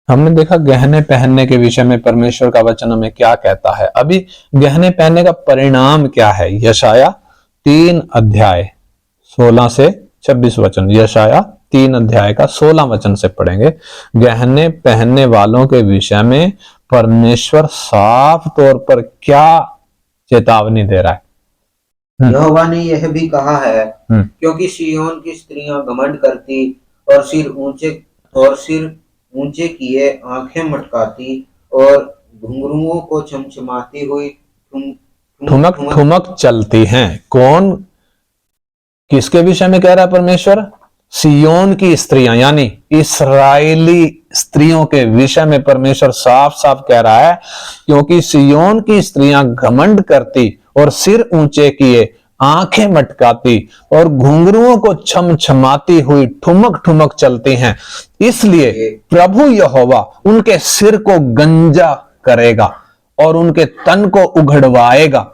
हमने देखा गहने पहनने के विषय में परमेश्वर का वचन हमें क्या कहता है। अभी गहने पहनने का परिणाम क्या है? यशाया 3 अध्याय 16 से 26 वचन, यशाया 3 अध्याय का 16 वचन से पढ़ेंगे। गहने पहनने वालों के विषय में परमेश्वर साफ तौर पर क्या चेतावनी दे रहा है। यहोवा ने यह भी कहा है, क्योंकि सिय्योन की स्त्रियां घमंड करती और सिर ऊंचे किए आंखें मटकाती और घुंघरुओं को चमचमाती हुई ठुमक ठुमक चलती हैं। कौन, किसके विषय में कह रहा है परमेश्वर? सिय्योन की स्त्रियां, यानी इस्राएली स्त्रियों के विषय में परमेश्वर साफ साफ कह रहा है, क्योंकि सिय्योन की स्त्रियां घमंड करती और सिर ऊंचे किए आंखें मटकाती और घुंघरुओं को छमछमाती हुई ठुमक ठुमक चलती हैं, इसलिए प्रभु यहोवा उनके सिर को गंजा करेगा और उनके तन को उघड़वाएगा।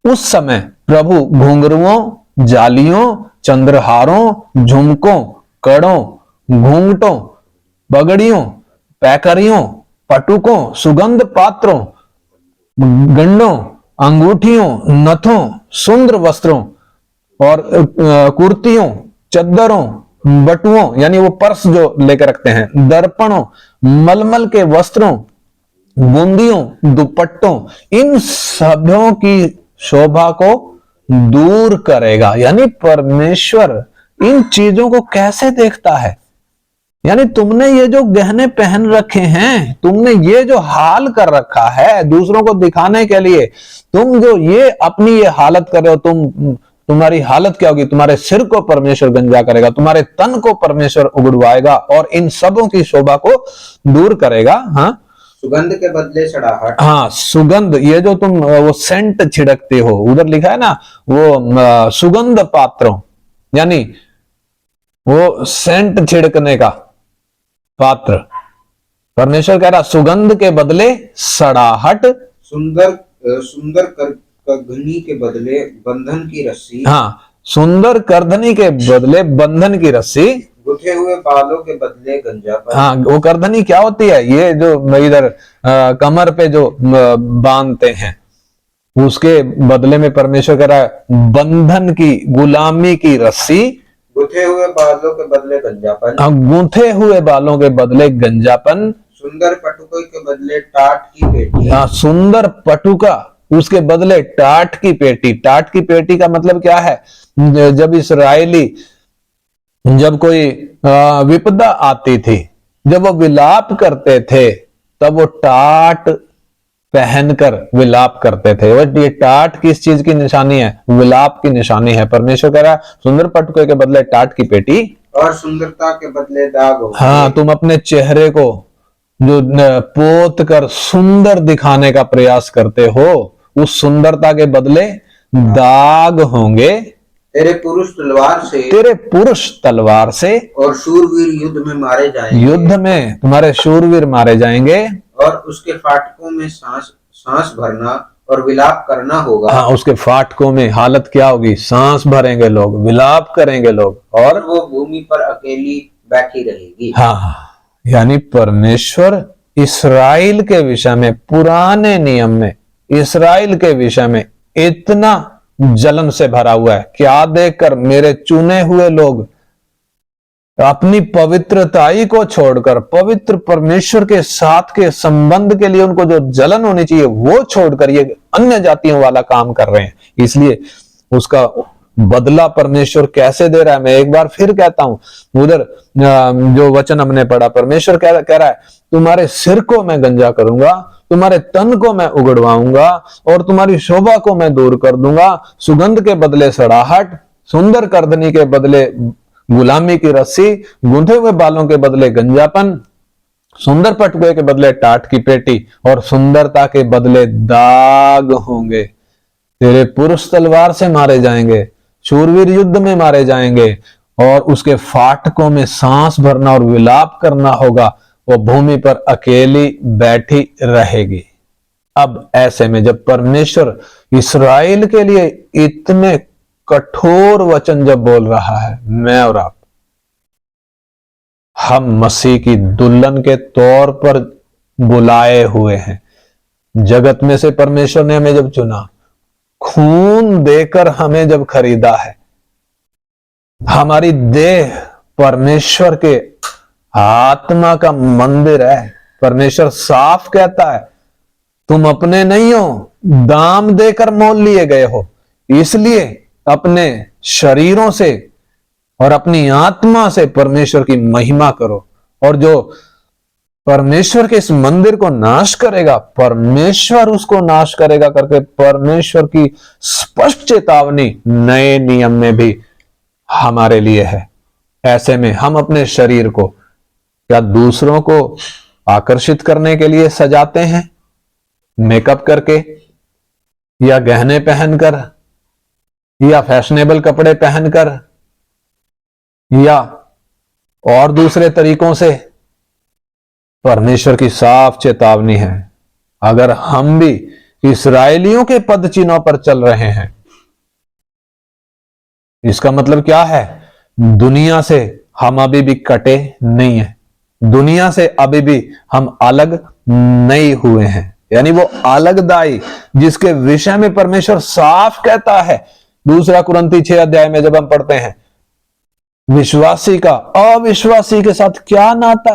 उस समय प्रभु घुंघरुओं, जालियों, चंद्रहारों, झुमकों, कड़ों, घूंघटों, बगड़ियों, पैकरियों, पटुकों, सुगंध पात्रों, गंडों, अंगूठियों, नथों, सुंदर वस्त्रों और कुर्तियों, चद्दरों, बटुओं यानी वो पर्स जो लेकर रखते हैं, दर्पणों, मलमल के वस्त्रों, बूंदियों, दुपट्टों, इन सभों की शोभा को दूर करेगा। यानी परमेश्वर इन चीजों को कैसे देखता है? यानी तुमने ये जो गहने पहन रखे हैं, तुमने ये जो हाल कर रखा है दूसरों को दिखाने के लिए, तुम जो ये अपनी ये हालत कर रहे हो, तुम्हारी हालत क्या होगी? तुम्हारे सिर को परमेश्वर गंजा करेगा, तुम्हारे तन को परमेश्वर उगड़वाएगा और इन सबों की शोभा को दूर करेगा। हाँ, सुगंध के बदले सड़ाहट। हाँ, सुगंध, ये जो तुम वो सेंट छिड़कते हो, उधर लिखा है ना वो सुगंध पात्रों, यानी वो सेंट छिड़कने का पात्र। परमेश्वर कह रहा सुगंध के बदले सड़ाहट, सुंदर करधनी के बदले बंधन की रस्सी। हाँ, सुंदर करधनी के बदले बंधन की रस्सी, गुथे हुए बालों के बदले गंजापन। हाँ, वो करधनी क्या होती है? ये जो इधर कमर पे जो बांधते हैं, उसके बदले में परमेश्वर कह रहा है बंधन की, गुलामी की रस्सी। गुथे हुए बालों के बदले गंजापन। हाँ, गूंथे हुए बालों के बदले गंजापन। सुंदर पटुके के बदले टाट की पेटी। हाँ, सुंदर पटुका, उसके बदले टाट की पेटी। टाट की पेटी का मतलब क्या है? जब इस्राएली, जब कोई विपदा आती थी, जब वो विलाप करते थे, तब वो टाट पहनकर विलाप करते थे। और ये टाट किस चीज की निशानी है? विलाप की निशानी है। परमेश्वर कह रहा है सुंदर पटुके के बदले टाट की पेटी और सुंदरता के बदले दाग हो। हाँ, तुम अपने चेहरे को जो पोत कर सुंदर दिखाने का प्रयास करते हो, उस सुंदरता के बदले दाग होंगे। तेरे पुरुष तलवार से और शूरवीर युद्ध में मारे जाएंगे। युद्ध में तुम्हारे शूरवीर मारे जाएंगे और उसके फाटकों में सांस भरना और विलाप करना होगा। हाँ, उसके फाटकों में हालत क्या होगी? सांस भरेंगे लोग, विलाप करेंगे लोग, और वो भूमि पर अकेली बैठी रहेगी। हाँ, यानी परमेश्वर इस्राएल के विषय में, पुराने नियम में इस्राएल के विषय में इतना जलन से भरा हुआ है। क्या देखकर मेरे चुने हुए लोग अपनी पवित्रताई को छोड़कर, पवित्र परमेश्वर के साथ के संबंध के लिए उनको जो जलन होनी चाहिए वो छोड़कर ये अन्य जातियों वाला काम कर रहे हैं। इसलिए उसका बदला परमेश्वर कैसे दे रहा है? मैं एक बार फिर कहता हूं, उधर जो वचन हमने पढ़ा, परमेश्वर कह रहा है तुम्हारे सिर को मैं गंजा करूंगा, तुम्हारे तन को मैं उगड़वाऊंगा और तुम्हारी शोभा को मैं दूर कर दूंगा। सुगंध के बदले सड़ाहट, सुंदर करधनी के बदले गुलामी की रस्सी, गूंथे हुए बालों के बदले गंजापन, सुंदर पटुके के बदले टाट की पेटी और सुंदरता के बदले दाग होंगे। तेरे पुरुष तलवार से मारे जाएंगे, शूरवीर युद्ध में मारे जाएंगे और उसके फाटकों में सांस भरना और विलाप करना होगा। वो भूमि पर अकेली बैठी रहेगी। अब ऐसे में जब परमेश्वर इस्राएल के लिए इतने कठोर वचन जब बोल रहा है, मैं और आप हम मसीह की दुल्हन के तौर पर बुलाए हुए हैं। जगत में से परमेश्वर ने हमें जब चुना, खून देकर हमें जब खरीदा है, हमारी देह परमेश्वर के आत्मा का मंदिर है। परमेश्वर साफ कहता है, तुम अपने नहीं हो, दाम देकर मोल लिए गए हो, इसलिए अपने शरीरों से और अपनी आत्मा से परमेश्वर की महिमा करो। और जो परमेश्वर के इस मंदिर को नाश करेगा, परमेश्वर उसको नाश करेगा करके परमेश्वर की स्पष्ट चेतावनी नए नियम में भी हमारे लिए है। ऐसे में हम अपने शरीर को क्या दूसरों को आकर्षित करने के लिए सजाते हैं, मेकअप करके या गहने पहनकर या फैशनेबल कपड़े पहनकर या और दूसरे तरीकों से? परमेश्वर की साफ चेतावनी है, अगर हम भी इस्राएलियों के पद चिन्हों पर चल रहे हैं, इसका मतलब क्या है? दुनिया से हम अभी भी कटे नहीं हैं, दुनिया से अभी भी हम अलग नहीं हुए हैं। यानी वो अलगदाई जिसके विषय में परमेश्वर साफ कहता है, दूसरा कुरिन्थी 6 अध्याय में जब हम पढ़ते हैं, विश्वासी का अविश्वासी के साथ क्या नाता,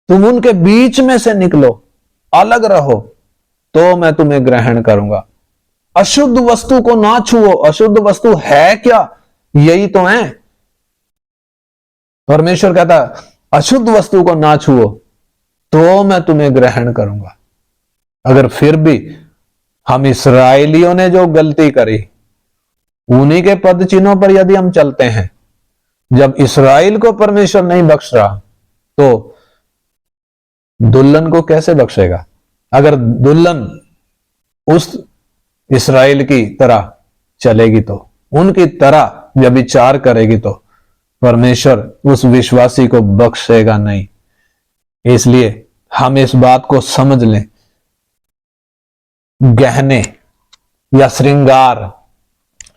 तुम उनके बीच में से निकलो, अलग रहो, तो मैं तुम्हें ग्रहण करूंगा। अशुद्ध वस्तु को ना छुओ। अशुद्ध वस्तु है क्या? यही तो है। परमेश्वर कहता है, अशुद्ध वस्तु को ना छुओ तो मैं तुम्हें ग्रहण करूंगा। अगर फिर भी हम इस्राएलियों ने जो गलती करी, उन्हीं के पद चिन्हों पर यदि हम चलते हैं, जब इस्राएल को परमेश्वर नहीं बख्श रहा, तो दुल्हन को कैसे बख्शेगा? अगर दुल्हन उस इस्राएल की तरह चलेगी, तो उनकी तरह व्यभिचार करेगी, तो परमेश्वर उस विश्वासी को बख्शेगा नहीं। इसलिए हम इस बात को समझ लें, गहने या श्रृंगार,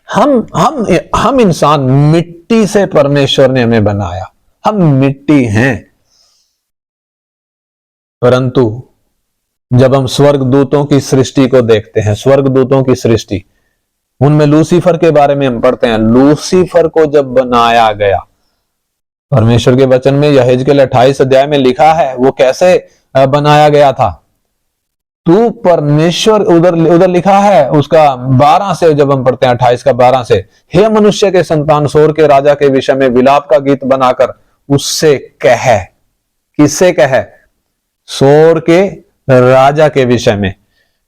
हम इंसान मिट्टी से परमेश्वर ने हमें बनाया, हम मिट्टी हैं। परंतु जब हम स्वर्गदूतों की सृष्टि को देखते हैं, स्वर्गदूतों की सृष्टि, उनमें लूसीफर के बारे में हम पढ़ते हैं। लूसीफर को जब बनाया गया, परमेश्वर के वचन में यहेजकेल 28 अध्याय में लिखा है वो कैसे बनाया गया था। तू परमेश्वर, उधर लिखा है उसका 12 से जब हम पढ़ते हैं, 28 का 12 से, हे मनुष्य के संतान, सोर के राजा के विषय में विलाप का गीत बनाकर उससे कह। किससे कह? सोर के राजा के विषय में।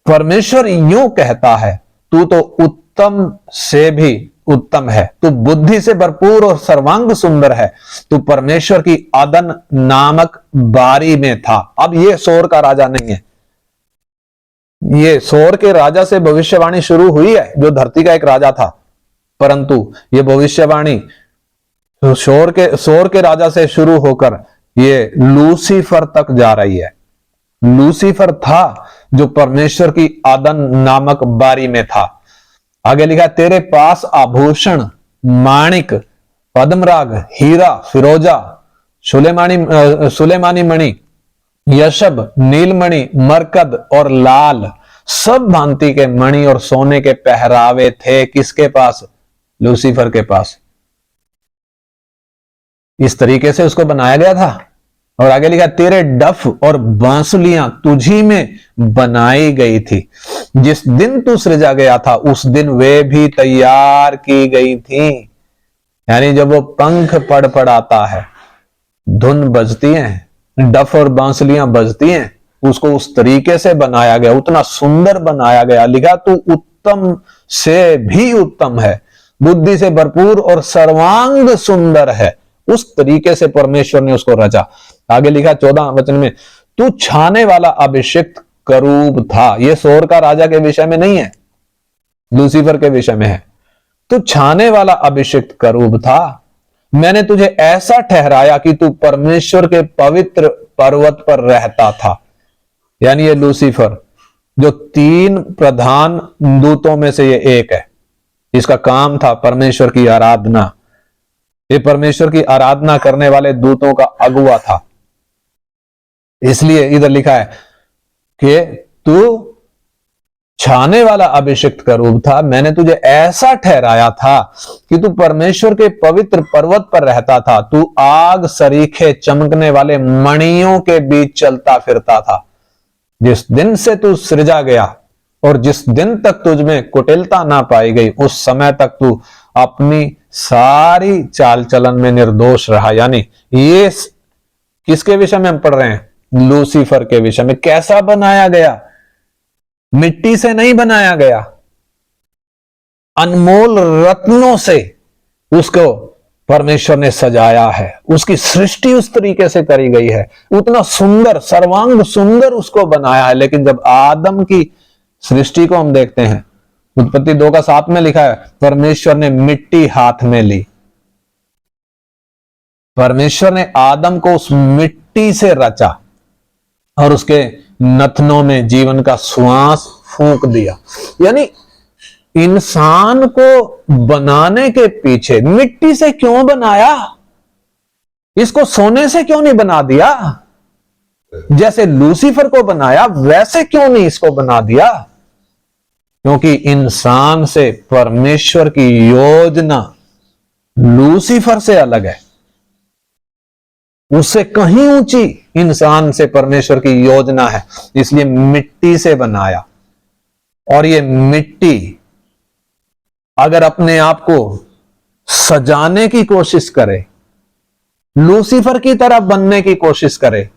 परमेश्वर यूं कहता है, तू तो उत्तम से भी उत्तम है, तू बुद्धि से भरपूर और सर्वांग सुंदर है, तू परमेश्वर की अदन नामक बारी में था। अब ये सोर का राजा नहीं है, ये सोर के राजा से भविष्यवाणी शुरू हुई है, जो धरती का एक राजा था, परंतु ये भविष्यवाणी सोर के राजा से शुरू होकर ये लूसीफर तक जा रही है। लूसीफर था जो परमेश्वर की आदन नामक बारी में था। आगे लिखा, तेरे पास आभूषण, माणिक, पद्मराग, हीरा, फिरोजा, सुलेमानी मणि, यशब, नीलमणि, मरकद और लाल, सब भांति के मणि और सोने के पहरावे थे। किसके पास? लूसीफर के पास। इस तरीके से उसको बनाया गया था। और आगे लिखा, तेरे डफ और बांसुलियां तुझी में बनाई गई थी। जिस दिन तू सृजा गया था, उस दिन वे भी तैयार की गई थी। यानी जब वो पंख पड़पड़ाता है, धुन बजती है, डफ और बांसुलियां बजती हैं, उसको उस तरीके से बनाया गया, उतना सुंदर बनाया गया। लिखा, तू उत्तम से भी उत्तम है, बुद्धि से भरपूर और सर्वांग सुंदर है। उस तरीके से परमेश्वर ने उसको रचा। आगे लिखा 14 वचन में, तू छाने वाला अभिषिक्त करूब था। यह सोर का राजा के विषय में नहीं है, लूसीफर के विषय में है। तू छाने वाला अभिषिक्त करूब था। मैंने तुझे ऐसा ठहराया कि तू परमेश्वर के पवित्र पर्वत पर रहता था। यानी ये लूसीफर जो 3 प्रधान दूतों में से ये एक है, इसका काम था परमेश्वर की आराधना। ये परमेश्वर की आराधना करने वाले दूतों का अगुआ था। इसलिए इधर लिखा है कि तू छाने वाला अभिषिक्त करूब था, मैंने तुझे ऐसा ठहराया था कि तू परमेश्वर के पवित्र पर्वत पर रहता था। तू आग सरीखे चमकने वाले मणियों के बीच चलता फिरता था। जिस दिन से तू सृजा गया और जिस दिन तक तुझ में कुटिलता ना पाई गई, उस समय तक तू अपनी सारी चाल चलन में निर्दोष रहा। यानी ये किसके विषय में हम पढ़ रहे हैं? लूसीफर के विषय में। कैसा बनाया गया? मिट्टी से नहीं बनाया गया, अनमोल रत्नों से उसको परमेश्वर ने सजाया है। उसकी सृष्टि उस तरीके से करी गई है, उतना सुंदर, सर्वांग सुंदर उसको बनाया है। लेकिन जब आदम की सृष्टि को हम देखते हैं, उत्पत्ति 2:7 में लिखा है, परमेश्वर ने मिट्टी हाथ में ली। परमेश्वर ने आदम को उस मिट्टी से रचा और उसके नथनों में जीवन का श्वास फूंक दिया। यानी इंसान को बनाने के पीछे मिट्टी से क्यों बनाया? इसको सोने से क्यों नहीं बना दिया? जैसे लूसीफर को बनाया वैसे क्यों नहीं इसको बना दिया? क्योंकि इंसान से परमेश्वर की योजना लूसीफर से अलग है। उससे कहीं ऊंची इंसान से परमेश्वर की योजना है। इसलिए मिट्टी से बनाया। और ये मिट्टी अगर अपने आप को सजाने की कोशिश करे, लूसीफर की तरह बनने की कोशिश करे,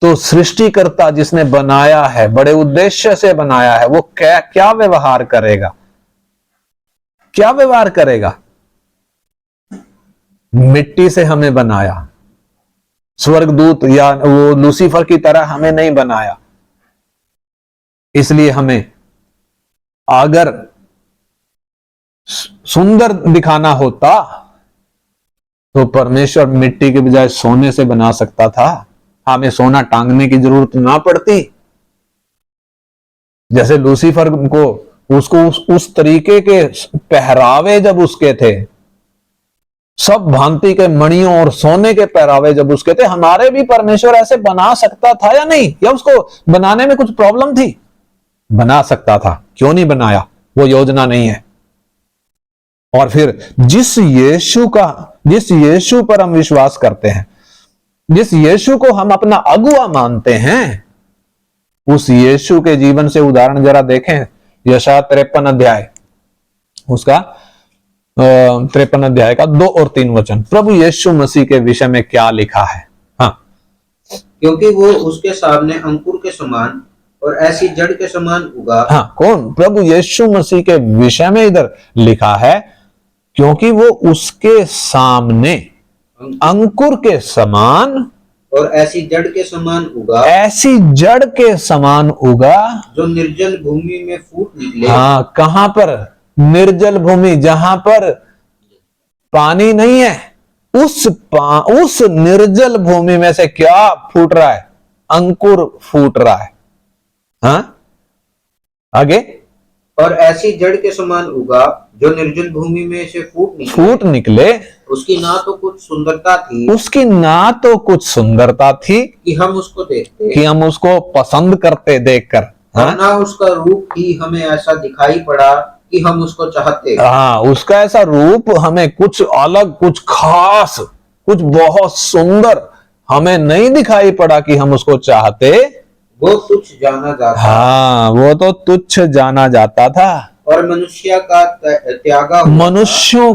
तो सृष्टिकर्ता जिसने बनाया है, बड़े उद्देश्य से बनाया है, वो क्या व्यवहार करेगा? क्या व्यवहार करेगा? मिट्टी से हमें बनाया, स्वर्गदूत या वो लूसीफर की तरह हमें नहीं बनाया। इसलिए हमें अगर सुंदर दिखाना होता तो परमेश्वर मिट्टी के बजाय सोने से बना सकता था। हमें सोना टांगने की जरूरत ना पड़ती। जैसे लूसीफर को उसको उस तरीके के पहरावे जब उसके थे, सब भांति के मणियों और सोने के पहरावे जब उसके थे, हमारे भी परमेश्वर ऐसे बना सकता था या नहीं? या उसको बनाने में कुछ प्रॉब्लम थी? बना सकता था। क्यों नहीं बनाया? वो योजना नहीं है। और फिर जिस यीशु पर हम विश्वास करते हैं, जिस यीशु को हम अपना अगुआ मानते हैं, उस यीशु के जीवन से उदाहरण जरा देखें। यशायाह 53 अध्याय, उसका 53 अध्याय का 2 और 3 वचन, प्रभु यीशु मसीह के विषय में क्या लिखा है? हाँ, क्योंकि वो उसके सामने अंकुर के समान और ऐसी जड़ के समान उगा। हाँ, कौन? प्रभु यीशु मसीह के विषय में इधर लिखा है, क्योंकि वो उसके सामने अंकुर के समान और ऐसी जड़ के समान उगा, ऐसी जड़ के समान उगा जो निर्जल भूमि में फूट निकले। हाँ, कहां पर? निर्जल भूमि, जहां पर पानी नहीं है, उस निर्जल भूमि में से क्या फूट रहा है? अंकुर फूट रहा है। हाँ, आगे, और ऐसी जड़ के समान उगा जो निर्जल भूमि में से फूट निकले। उसकी ना तो कुछ सुंदरता थी कि हम उसको देखते, कि हम उसको पसंद करते देखकर, हाँ? ना उसका रूप ही हमें ऐसा दिखाई पड़ा कि हम उसको चाहते। हाँ, उसका ऐसा रूप हमें कुछ अलग, कुछ खास, कुछ बहुत सुंदर हमें नहीं दिखाई पड़ा कि हम उसको चाहते। वो तुच्छ जाना जाता। हाँ, वो तो तुच्छ जाना जाता था और मनुष्यों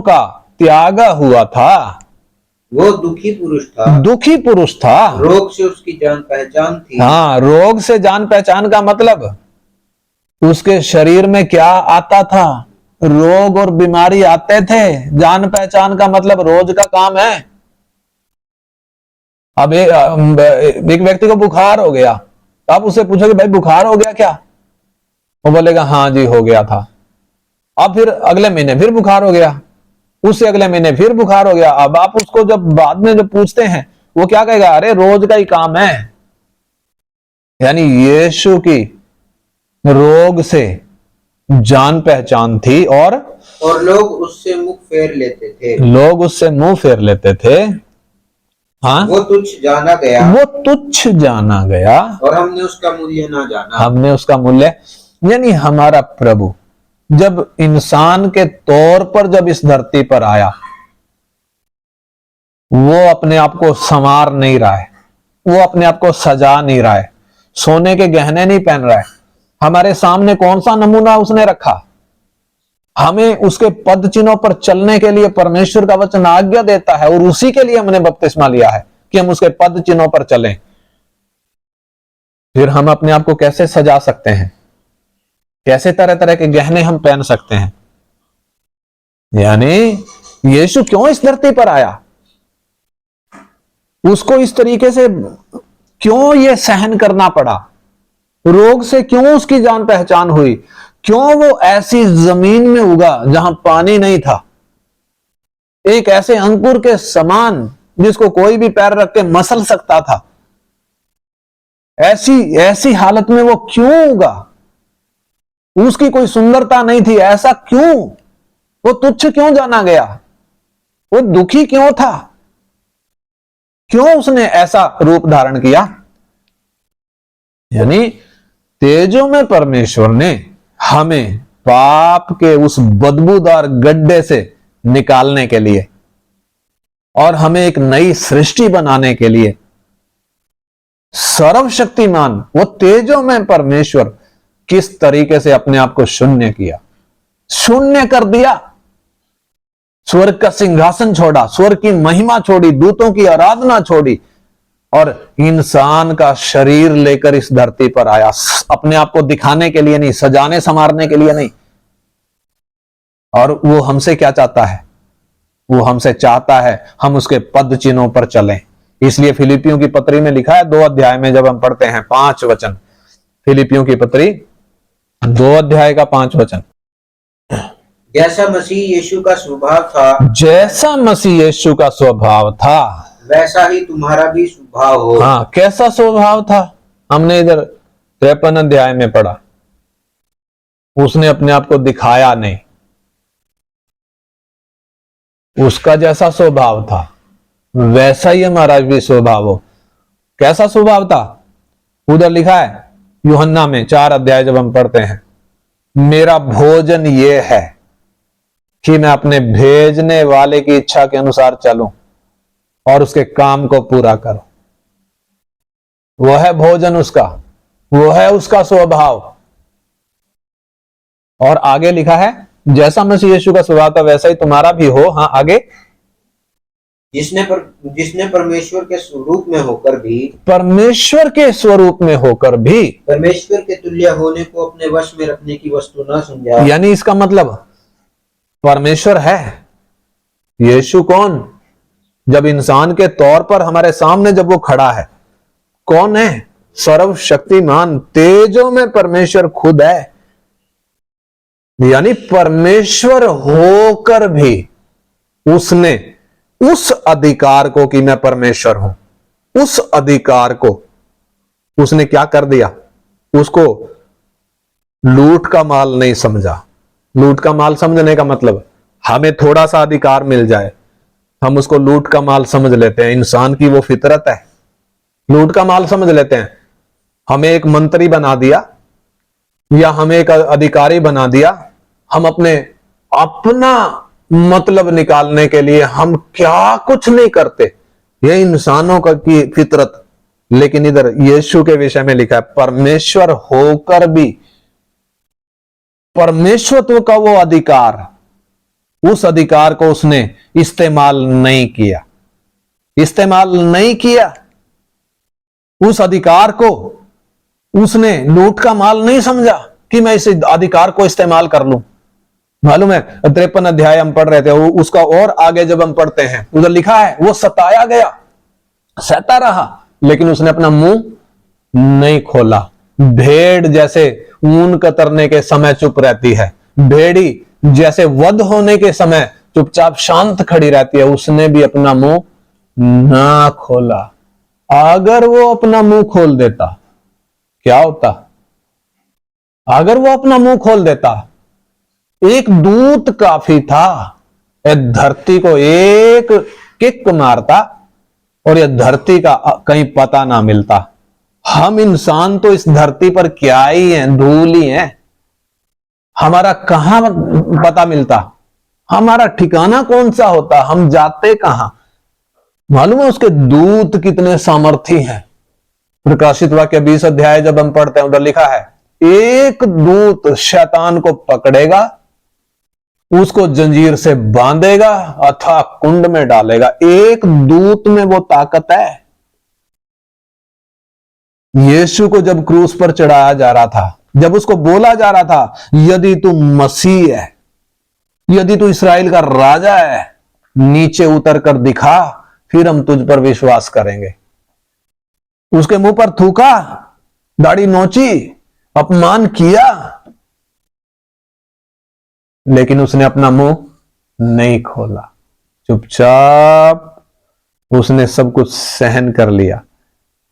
का त्यागा हुआ था। वो दुखी पुरुष था। रोग से उसकी जान पहचान थी। हाँ, रोग से जान पहचान का मतलब उसके शरीर में क्या आता था? रोग और बीमारी आते थे। जान पहचान का मतलब रोज का काम है। अब एक व्यक्ति को बुखार हो गया, आप उससे पूछोगे भाई बुखार हो गया क्या? वो बोलेगा हाँ जी हो गया था। अब फिर अगले महीने फिर बुखार हो गया, उससे अगले महीने फिर बुखार हो गया। अब आप उसको जब बाद में जब पूछते हैं, वो क्या कहेगा? अरे रोज का ही काम है। यानी यीशु की रोग से जान पहचान थी और और लोग उससे मुख फेर लेते थे। लोग उससे मुंह फेर लेते थे। हाँ, वो तुच्छ जाना गया वो तुच्छ जाना गया और हमने उसका मूल्य ना जाना। हमने उसका मूल्य, यानी हमारा प्रभु जब इंसान के तौर पर जब इस धरती पर आया, वो अपने आप को संवार नहीं रहा है, वो अपने आप को सजा नहीं रहा है, सोने के गहने नहीं पहन रहा है। हमारे सामने कौन सा नमूना उसने रखा? हमें उसके पद चिन्हों पर चलने के लिए परमेश्वर का वचन आज्ञा देता है, और उसी के लिए हमने बपतिस्मा लिया है कि हम उसके पद चिन्हों पर चलें। फिर हम अपने आप को कैसे सजा सकते हैं? कैसे तरह तरह के गहने हम पहन सकते हैं? यानी यीशु क्यों इस धरती पर आया? उसको इस तरीके से क्यों ये सहन करना पड़ा? रोग से क्यों उसकी जान पहचान हुई? क्यों वो ऐसी जमीन में उगा जहां पानी नहीं था, एक ऐसे अंकुर के समान जिसको कोई भी पैर रख के मसल सकता था? ऐसी ऐसी हालत में वो क्यों उगा? उसकी कोई सुंदरता नहीं थी, ऐसा क्यों? वो तुच्छ क्यों जाना गया? वो दुखी क्यों था? क्यों उसने ऐसा रूप धारण किया? यानी तेजों में परमेश्वर ने हमें पाप के उस बदबूदार गड्ढे से निकालने के लिए और हमें एक नई सृष्टि बनाने के लिए, सर्वशक्तिमान वो तेजों में परमेश्वर किस तरीके से अपने आप को शून्य किया, शून्य कर दिया। स्वर्ग का सिंहासन छोड़ा, स्वर्ग की महिमा छोड़ी, दूतों की आराधना छोड़ी, और इंसान का शरीर लेकर इस धरती पर आया। अपने आप को दिखाने के लिए नहीं, सजाने संवारने के लिए नहीं। और वो हमसे क्या चाहता है? वो हमसे चाहता है हम उसके पद चिन्हों पर चलें। इसलिए फिलिपियों की पत्री में लिखा है 2 अध्याय में जब हम पढ़ते हैं 5 वचन, फिलिपियों की पत्री 2 अध्याय का 5 वचन, जैसा मसीह यीशु का स्वभाव था, जैसा मसीह यीशु का स्वभाव था वैसा ही तुम्हारा भी स्वभाव हो। हाँ, कैसा स्वभाव था? हमने इधर 53 अध्याय में पढ़ा, उसने अपने आप को दिखाया नहीं, उसका जैसा स्वभाव था वैसा ही हमारा भी स्वभाव हो। कैसा स्वभाव था? उधर लिखा है यूहन्ना में 4 अध्याय जब हम पढ़ते हैं, मेरा भोजन ये है कि मैं अपने भेजने वाले की इच्छा के अनुसार चलूं और उसके काम को पूरा करूं। वो है भोजन उसका, वो है उसका स्वभाव। और आगे लिखा है जैसा मसीह यीशु का स्वभाव था वैसा ही तुम्हारा भी हो। हाँ, आगे, जिसने परमेश्वर के स्वरूप में होकर भी, परमेश्वर के स्वरूप में होकर भी परमेश्वर के तुल्य होने को अपने वश में रखने की वस्तु न समझा। यानी इसका मतलब परमेश्वर है। यीशु कौन? जब इंसान के तौर पर हमारे सामने जब वो खड़ा है, कौन है? सर्वशक्तिमान तेजों में परमेश्वर खुद है। यानी परमेश्वर होकर भी उसने उस अधिकार को कि मैं परमेश्वर हूं, उस अधिकार को उसने क्या कर दिया? उसको लूट का माल नहीं समझा। लूट का माल समझने का मतलब हमें थोड़ा सा अधिकार मिल जाए, हम उसको लूट का माल समझ लेते हैं। इंसान की वो फितरत है, लूट का माल समझ लेते हैं। हमें एक मंत्री बना दिया या हमें एक अधिकारी बना दिया, हम अपना मतलब निकालने के लिए हम क्या कुछ नहीं करते। ये इंसानों का की फितरत। लेकिन इधर यीशु के विषय में लिखा है परमेश्वर होकर भी परमेश्वरत्व का वो अधिकार, उस अधिकार को उसने इस्तेमाल नहीं किया। इस्तेमाल नहीं किया उस अधिकार को। उसने लूट का माल नहीं समझा कि मैं इस अधिकार को इस्तेमाल कर लूं। मालूम है 53 अध्याय हम पढ़ रहे थे, उसका और आगे जब हम पढ़ते हैं उधर लिखा है वो सताया गया, सहता रहा, लेकिन उसने अपना मुंह नहीं खोला। भेड़ जैसे ऊन कतरने के समय चुप रहती है, भेड़ी जैसे वध होने के समय चुपचाप शांत खड़ी रहती है, उसने भी अपना मुंह ना खोला। अगर वो अपना मुंह खोल देता क्या होता? अगर वो अपना मुंह खोल देता एक दूत काफी था। यह धरती को एक किक मारता और यह धरती का कहीं पता ना मिलता। हम इंसान तो इस धरती पर क्या ही हैं, धूल ही हैं। हमारा कहां पता मिलता, हमारा ठिकाना कौन सा होता, हम जाते कहां। मालूम है उसके दूत कितने सामर्थी हैं। प्रकाशित वाक्य 20 अध्याय जब हम पढ़ते हैं, उधर लिखा है एक दूत शैतान को पकड़ेगा, उसको जंजीर से बांधेगा, अथाह कुंड में डालेगा। एक दूत में वो ताकत है। यीशु को जब क्रूस पर चढ़ाया जा रहा था, जब उसको बोला जा रहा था यदि तू मसीह है, यदि तू इस्राएल का राजा है, नीचे उतर कर दिखा, फिर हम तुझ पर विश्वास करेंगे। उसके मुंह पर थूका, दाढ़ी नोची, अपमान किया, लेकिन उसने अपना मुंह नहीं खोला। चुपचाप उसने सब कुछ सहन कर लिया।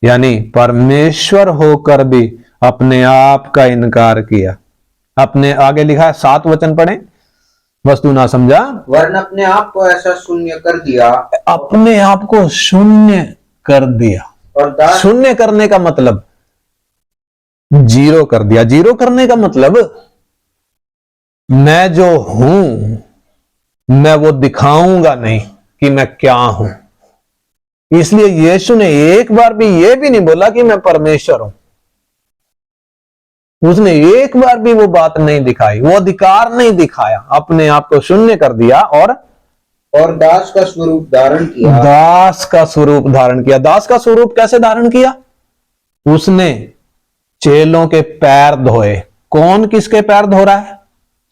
यानी परमेश्वर होकर भी अपने आप का इनकार किया। अपने आगे लिखा है 7 वचन पढ़ें, वस्तु ना समझा, वरन अपने आप को ऐसा शून्य कर दिया, अपने आप को शून्य कर दिया। और दास शून्य करने का मतलब जीरो कर दिया। जीरो करने का मतलब मैं जो हूं मैं वो दिखाऊंगा नहीं कि मैं क्या हूं। इसलिए यीशु ने एक बार भी ये भी नहीं बोला कि मैं परमेश्वर हूं। उसने एक बार भी वो बात नहीं दिखाई, वो अधिकार नहीं दिखाया। अपने आप को शून्य कर दिया और दास का स्वरूप धारण किया। दास का स्वरूप धारण किया। दास का स्वरूप कैसे धारण किया? उसने चेलों के पैर धोए। कौन किसके पैर धो रहा है?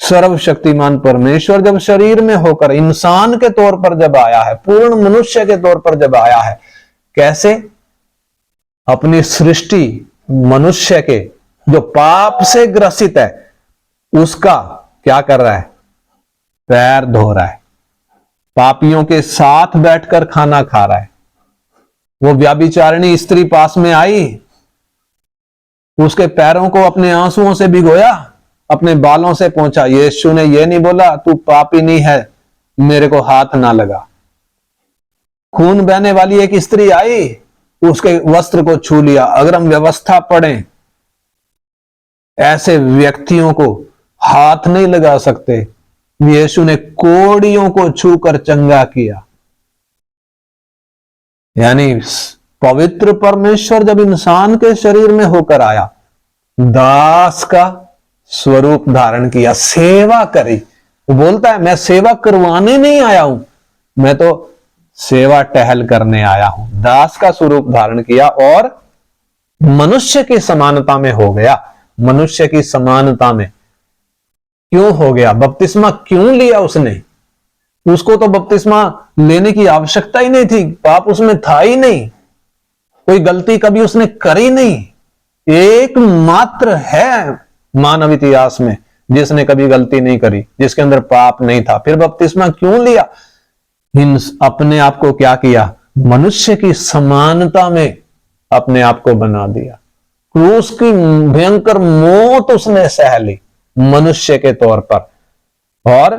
सर्वशक्तिमान परमेश्वर जब शरीर में होकर इंसान के तौर पर जब आया है, पूर्ण मनुष्य के तौर पर जब आया है, कैसे? अपनी सृष्टि मनुष्य के जो पाप से ग्रसित है उसका क्या कर रहा है? पैर धो रहा है। पापियों के साथ बैठकर खाना खा रहा है। वो व्यभिचारिणी स्त्री पास में आई, उसके पैरों को अपने आंसुओं से भिगोया, अपने बालों से पोंछा। यीशु ने यह नहीं बोला तू पापी नहीं है, मेरे को हाथ ना लगा। खून बहने वाली एक स्त्री आई, उसके वस्त्र को छू लिया। अगर हम व्यवस्था पढ़ें, ऐसे व्यक्तियों को हाथ नहीं लगा सकते। यीशु ने कोड़ियों को छूकर चंगा किया। यानी पवित्र परमेश्वर जब इंसान के शरीर में होकर आया, दास का स्वरूप धारण किया, सेवा करी। वो बोलता है मैं सेवा करवाने नहीं आया हूं, मैं तो सेवा टहल करने आया हूं। दास का स्वरूप धारण किया और मनुष्य की समानता में हो गया। मनुष्य की समानता में क्यों हो गया? बपतिस्मा क्यों लिया उसने? उसको तो बपतिस्मा लेने की आवश्यकता ही नहीं थी, पाप उसमें था ही नहीं, कोई गलती कभी उसने करी नहीं। एकमात्र है मानव इतिहास में जिसने कभी गलती नहीं करी, जिसके अंदर पाप नहीं था। फिर बपतिस्मा क्यों लिया? अपने आप को क्या किया? मनुष्य की समानता में अपने आप को बना दिया। क्रूस की भयंकर मौत उसने सह ली मनुष्य के तौर पर, और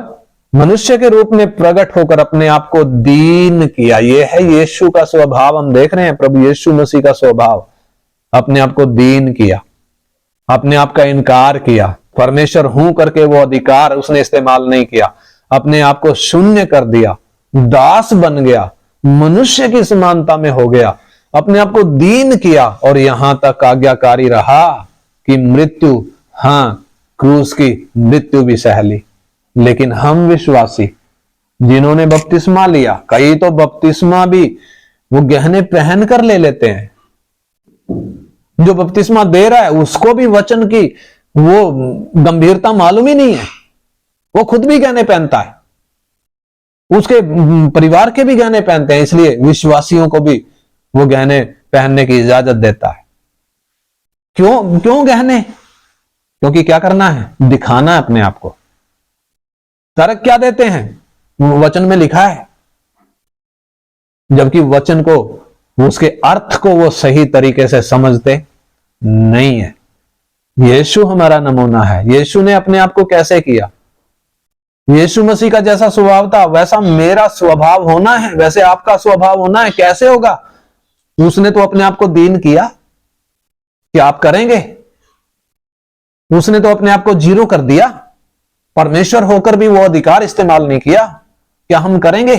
मनुष्य के रूप में प्रकट होकर अपने आप को दीन किया। यह है यीशु का स्वभाव। हम देख रहे हैं प्रभु यीशु मसीह का स्वभाव। अपने आप को दीन किया, अपने आप का इनकार किया। परमेश्वर हूं करके वो अधिकार उसने इस्तेमाल नहीं किया। अपने आप को शून्य कर दिया, दास बन गया, मनुष्य की समानता में हो गया, अपने आप को दीन किया और यहां तक आज्ञाकारी रहा कि मृत्यु, हां क्रूस की मृत्यु भी सह ली। लेकिन हम विश्वासी जिन्होंने बपतिस्मा लिया, कई तो बपतिस्मा भी वो गहने पहन कर ले लेते हैं। जो बपतिस्मा दे रहा है उसको भी वचन की वो गंभीरता मालूम ही नहीं है। वो खुद भी गहने पहनता है, उसके परिवार के भी गहने पहनते हैं, इसलिए विश्वासियों को भी वो गहने पहनने की इजाजत देता है। क्यों गहने? क्योंकि क्या करना है? दिखाना है अपने आप को। तर्क क्या देते हैं? वचन में लिखा है, जबकि वचन को, उसके अर्थ को वो सही तरीके से समझते नहीं है। यीशु हमारा नमूना है। यीशु ने अपने आप को कैसे किया? यीशु मसीह का जैसा स्वभाव था वैसा मेरा स्वभाव होना है, वैसे आपका स्वभाव होना है। कैसे होगा? उसने तो अपने आप को दीन किया, क्या आप करेंगे? उसने तो अपने आप को जीरो कर दिया, परमेश्वर होकर भी वो अधिकार इस्तेमाल नहीं किया, क्या हम करेंगे?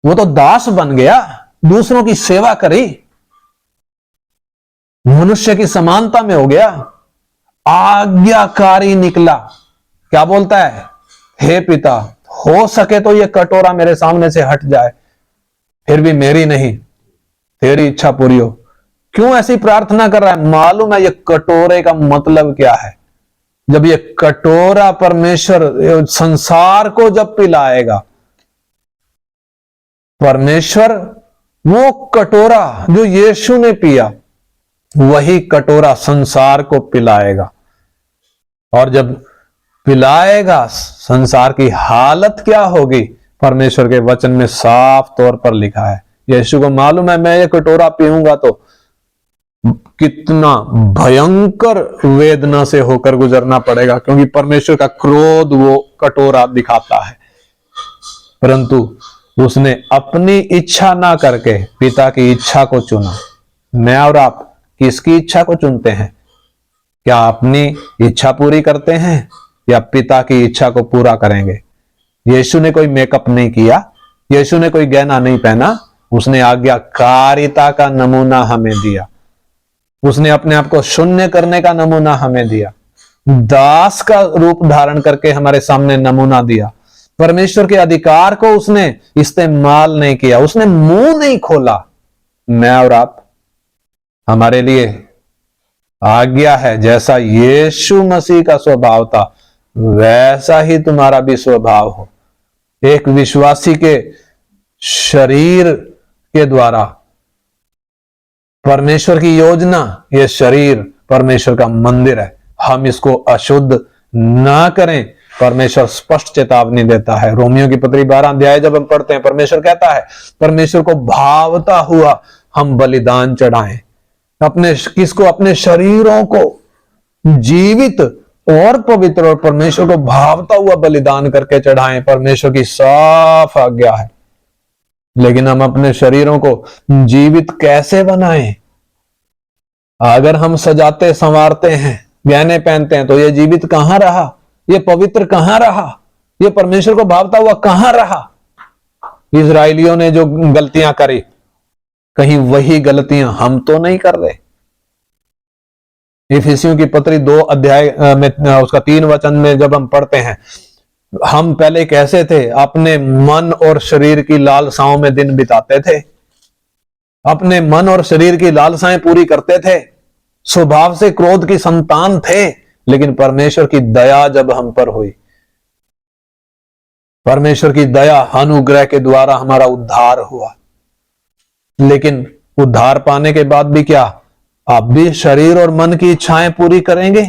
वो तो दास बन गया, दूसरों की सेवा करी, मनुष्य की समानता में हो गया, आज्ञाकारी निकला। क्या बोलता है? हे पिता, हो सके तो ये कटोरा मेरे सामने से हट जाए, फिर भी मेरी नहीं तेरी इच्छा पूरी हो। क्यों ऐसी प्रार्थना कर रहा है? मालूम है ये कटोरे का मतलब क्या है। जब ये कटोरा परमेश्वर संसार को जब पिलाएगा, परमेश्वर वो कटोरा जो यीशु ने पिया वही कटोरा संसार को पिलाएगा। और जब पिलाएगा, संसार की हालत क्या होगी? परमेश्वर के वचन में साफ तौर पर लिखा है। यीशु को मालूम है मैं ये कटोरा पीऊंगा तो कितना भयंकर वेदना से होकर गुजरना पड़ेगा, क्योंकि परमेश्वर का क्रोध वो कटोरा दिखाता है। परंतु उसने अपनी इच्छा ना करके पिता की इच्छा को चुना। मैं और आप किसकी इच्छा को चुनते हैं? क्या अपनी इच्छा पूरी करते हैं या पिता की इच्छा को पूरा करेंगे? यीशु ने कोई मेकअप नहीं किया, यीशु ने कोई गहना नहीं पहना, उसने आज्ञाकारिता का नमूना हमें दिया। उसने अपने आप को शून्य करने का नमूना हमें दिया, दास का रूप धारण करके हमारे सामने नमूना दिया। परमेश्वर के अधिकार को उसने इस्तेमाल नहीं किया, उसने मुंह नहीं खोला। मैं और आप, हमारे लिए आज्ञा है जैसा यीशु मसीह का स्वभाव था वैसा ही तुम्हारा भी स्वभाव हो। एक विश्वासी के शरीर के द्वारा परमेश्वर की योजना, यह शरीर परमेश्वर का मंदिर है, हम इसको अशुद्ध ना करें। परमेश्वर स्पष्ट चेतावनी देता है। रोमियो की पत्री 12 अध्याय जब हम पढ़ते हैं, परमेश्वर कहता है परमेश्वर को भावता हुआ हम बलिदान चढ़ाएं। अपने किसको? अपने शरीरों को जीवित और पवित्र और परमेश्वर को भावता हुआ बलिदान करके चढ़ाएं। परमेश्वर की साफ आज्ञा है। लेकिन हम अपने शरीरों को जीवित कैसे बनाएं? अगर हम सजाते संवारते हैं, गहने पहनते हैं, तो ये जीवित कहां रहा? ये पवित्र कहां रहा? ये परमेश्वर को भावता हुआ कहां रहा? इजराइलियों ने जो गलतियां करी, कहीं वही गलतियां हम तो नहीं कर रहे। इफिसियों की पत्री 2 अध्याय में उसका 3 वचन में जब हम पढ़ते हैं, हम पहले कैसे थे? अपने मन और शरीर की लालसाओं में दिन बिताते थे, अपने मन और शरीर की लालसाएं पूरी करते थे, स्वभाव से क्रोध की संतान थे। लेकिन परमेश्वर की दया जब हम पर हुई, परमेश्वर की दया अनुग्रह के द्वारा हमारा उद्धार हुआ। लेकिन उद्धार पाने के बाद भी क्या आप भी शरीर और मन की इच्छाएं पूरी करेंगे?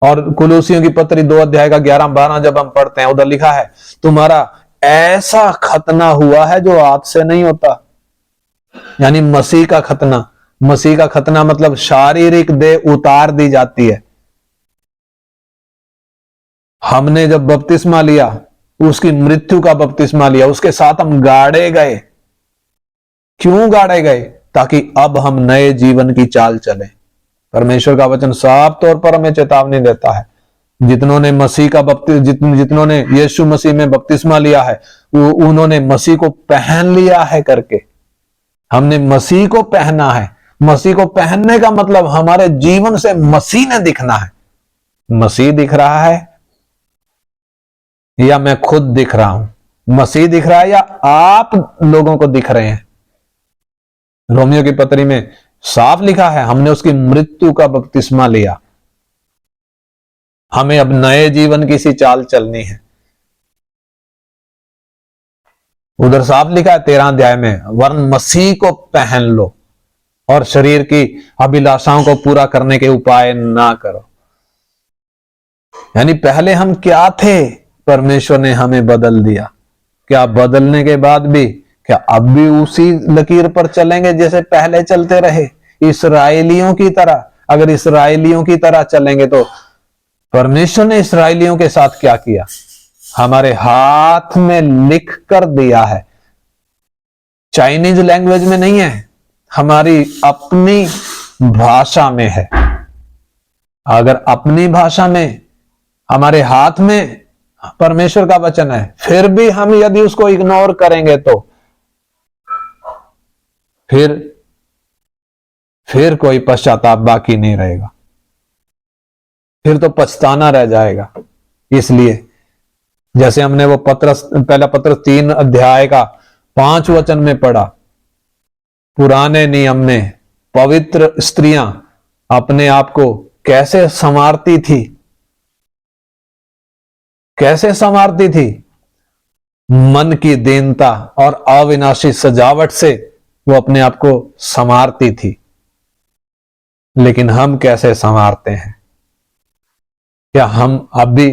और कुलूसियों की पत्री 2 अध्याय का 11-12 जब हम पढ़ते हैं, उधर लिखा है तुम्हारा ऐसा खतना हुआ है जो हाथ से नहीं होता। यानी मसीह का खतना। मसीह का खतना मतलब शारीरिक देह उतार दी जाती है। हमने जब बपतिस्मा लिया, उसकी मृत्यु का बपतिस्मा लिया, उसके साथ हम गाड़े गए। क्यों गाड़े गए? ताकि अब हम नए जीवन की चाल चलें। परमेश्वर का वचन साफ तौर पर हमें चेतावनी देता है। जितनों ने मसीह का जितनों ने यीशु मसीह में बपतिस्मा लिया है, उन्होंने मसीह को पहन लिया है करके। हमने मसीह को पहना है। मसीह को पहनने का मतलब हमारे जीवन से मसीह ने दिखना है। मसीह दिख रहा है या मैं खुद दिख रहा हूं? मसीह दिख रहा है या आप लोगों को दिख रहे हैं? रोमियो की पत्री में साफ लिखा है हमने उसकी मृत्यु का बपतिस्मा लिया। हमें अब नए जीवन की सी चाल चलनी है। उधर साफ लिखा है 13 अध्याय में, वरन मसीह को पहन लो और शरीर की अभिलाषाओं को पूरा करने के उपाय ना करो। यानी पहले हम क्या थे, परमेश्वर ने हमें बदल दिया। क्या बदलने के बाद भी क्या अब भी उसी लकीर पर चलेंगे जैसे पहले चलते रहे, इस्राएलियों की तरह? अगर इस्राएलियों की तरह चलेंगे तो परमेश्वर ने इस्राएलियों के साथ क्या किया? हमारे हाथ में लिख कर दिया है। चाइनीज लैंग्वेज में नहीं है, हमारी अपनी भाषा में है। अगर अपनी भाषा में हमारे हाथ में परमेश्वर का वचन है, फिर भी हम यदि उसको इग्नोर करेंगे तो फिर कोई पश्चाताप बाकी नहीं रहेगा, फिर तो पछताना रह जाएगा। इसलिए जैसे हमने वो पहला पत्रस 3 अध्याय का 5 वचन में पढ़ा, पुराने नियम में पवित्र स्त्रियां अपने आप को कैसे संवारती थी, कैसे संवारती थी? मन की दीनता और अविनाशी सजावट से वो अपने आप को संवारती थी। लेकिन हम कैसे संवारते हैं? क्या हम अब भी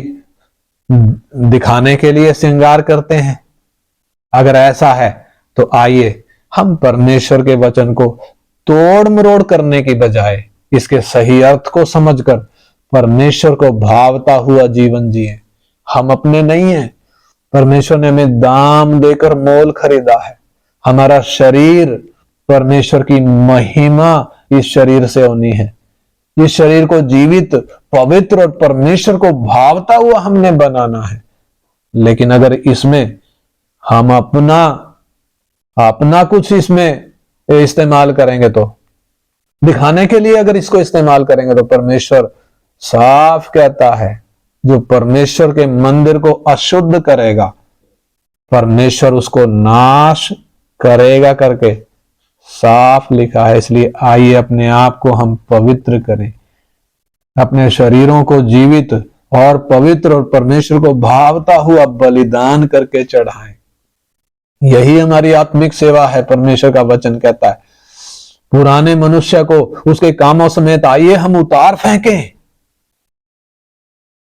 दिखाने के लिए श्रृंगार करते हैं? अगर ऐसा है तो आइए हम परमेश्वर के वचन को तोड़ मरोड़ करने की बजाय इसके सही अर्थ को समझकर परमेश्वर को भावता हुआ जीवन जिए। हम अपने नहीं हैं, परमेश्वर ने हमें दाम देकर मोल खरीदा है। हमारा शरीर परमेश्वर की महिमा इस शरीर से होनी है। इस शरीर को जीवित, पवित्र और परमेश्वर को भावता हुआ हमने बनाना है। लेकिन अगर इसमें हम अपना कुछ इसमें इस्तेमाल करेंगे, तो दिखाने के लिए अगर इसको इस्तेमाल करेंगे, तो परमेश्वर साफ कहता है, जो परमेश्वर के मंदिर को अशुद्ध करेगा, परमेश्वर उसको नाश करेगा करके साफ लिखा है। इसलिए आइए अपने आप को हम पवित्र करें, अपने शरीरों को जीवित और पवित्र और परमेश्वर को भावता हुआ बलिदान करके चढ़ाएं। यही हमारी आत्मिक सेवा है। परमेश्वर का वचन कहता है, पुराने मनुष्य को उसके कामों समेत आइए हम उतार फेंकें,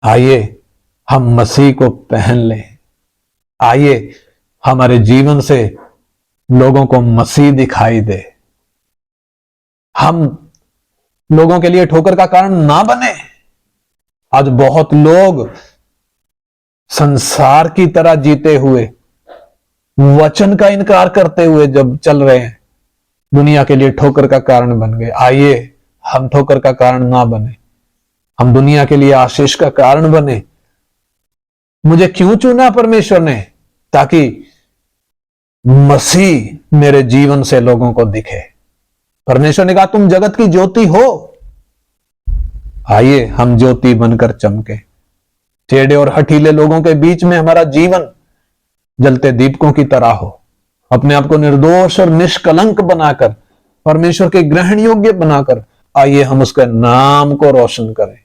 आइए हम मसीह को पहन लें। आइए हमारे जीवन से लोगों को मसीह दिखाई दे। हम लोगों के लिए ठोकर का कारण ना बने। आज बहुत लोग संसार की तरह जीते हुए, वचन का इनकार करते हुए जब चल रहे हैं, दुनिया के लिए ठोकर का कारण बन गए। आइए हम ठोकर का कारण ना बने, हम दुनिया के लिए आशीष का कारण बने। मुझे क्यों चुना परमेश्वर ने? ताकि मसीह मेरे जीवन से लोगों को दिखे। परमेश्वर ने कहा तुम जगत की ज्योति हो। आइए हम ज्योति बनकर चमके। टेढ़े और हठीले लोगों के बीच में हमारा जीवन जलते दीपकों की तरह हो। अपने आप को निर्दोष और निष्कलंक बनाकर, परमेश्वर के ग्रहण योग्य बनाकर, आइए हम उसके नाम को रोशन करें,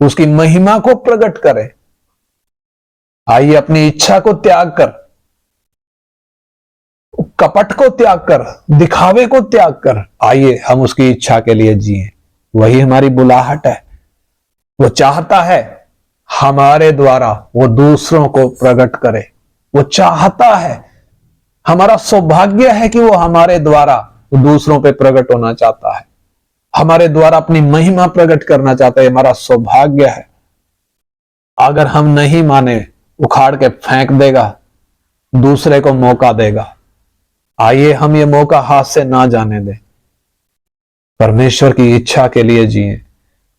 उसकी महिमा को प्रकट करें। आइए अपनी इच्छा को त्याग कर, कपट को त्याग कर, दिखावे को त्याग कर, आइए हम उसकी इच्छा के लिए जिए। वही हमारी बुलाहट है। वो चाहता है हमारे द्वारा वो दूसरों को प्रकट करे। वो चाहता है, हमारा सौभाग्य है कि वो हमारे द्वारा दूसरों पे प्रकट होना चाहता है, हमारे द्वारा अपनी महिमा प्रकट करना चाहता है। हमारा सौभाग्य है। अगर हम नहीं माने, उखाड़ के फेंक देगा, दूसरे को मौका देगा। आइए हम ये मौका हाथ से ना जाने दें। परमेश्वर की इच्छा के लिए जिए,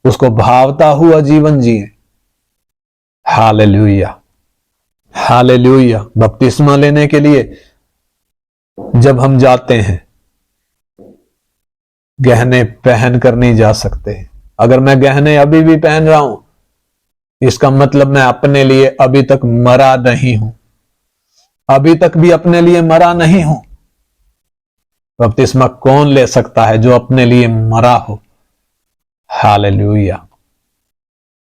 उसको भावता हुआ जीवन जिए। Hallelujah, hallelujah. बपतिस्मा लेने के लिए जब हम जाते हैं, गहने पहन कर नहीं जा सकते। अगर मैं गहने अभी भी पहन रहा हूं, इसका मतलब मैं अपने लिए अभी तक मरा नहीं हूं, अभी तक भी अपने लिए मरा नहीं हूं। बपतिस्मा कौन ले सकता है? जो अपने लिए मरा हो। हालेलुया।